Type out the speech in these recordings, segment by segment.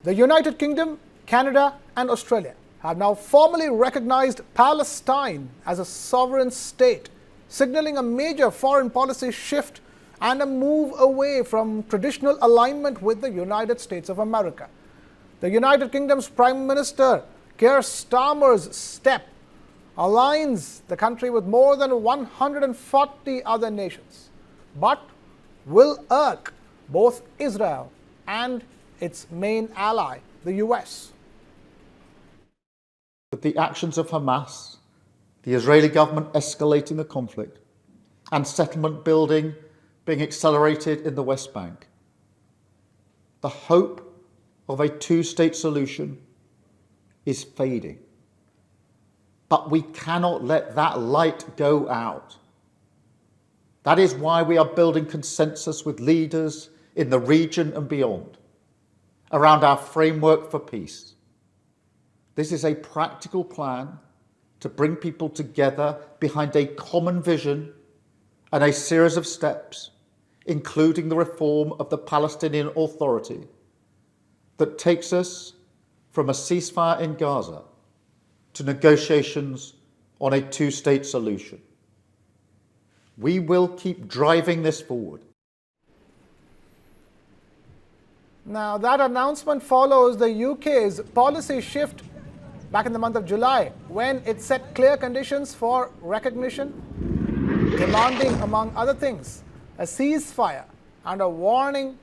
The United Kingdom, Canada and Australia have now formally recognized Palestine as a sovereign state, signaling a major foreign policy shift and a move away from traditional alignment with the United States of America. The United Kingdom's Prime Minister Keir Starmer's step aligns the country with more than 140 other nations, but will irk both Israel and its main ally, the US. With the actions of Hamas, the Israeli government escalating the conflict, and settlement building being accelerated in the West Bank, the hope of a two-state solution is fading. But we cannot let that light go out. That is why we are building consensus with leaders in the region and beyond around our framework for peace. This is a practical plan to bring people together behind a common vision and a series of steps, including the reform of the Palestinian Authority, that takes us from a ceasefire in Gaza to negotiations on a two-state solution. We will keep driving this forward. Now, that announcement follows the UK's policy shift back in the month of July, when it set clear conditions for recognition, demanding, among other things, a ceasefire and a warning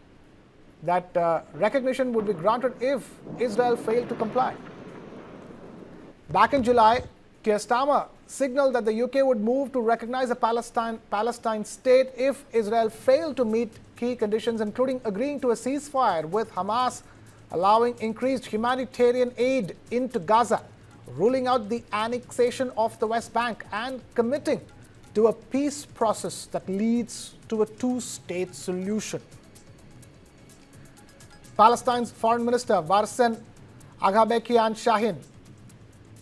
that recognition would be granted if Israel failed to comply. Back in July, Keir Starmer signaled that the UK would move to recognize a Palestine state if Israel failed to meet key conditions, including agreeing to a ceasefire with Hamas, allowing increased humanitarian aid into Gaza, ruling out the annexation of the West Bank, and committing to a peace process that leads to a two-state solution. Palestine's Foreign Minister Varsen Aghabekian Shahin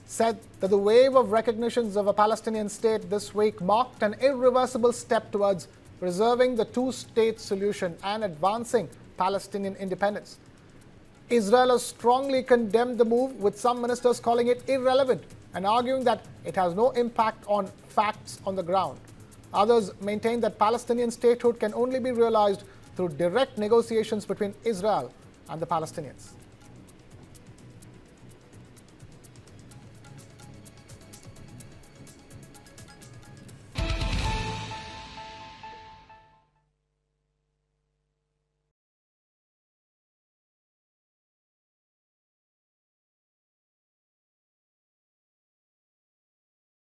said that the wave of recognitions of a Palestinian state this week marked an irreversible step towards preserving the two-state solution and advancing Palestinian independence. Israel has strongly condemned the move, with some ministers calling it irrelevant and arguing that it has no impact on facts on the ground. Others maintain that Palestinian statehood can only be realized through direct negotiations between Israel and the Palestinians.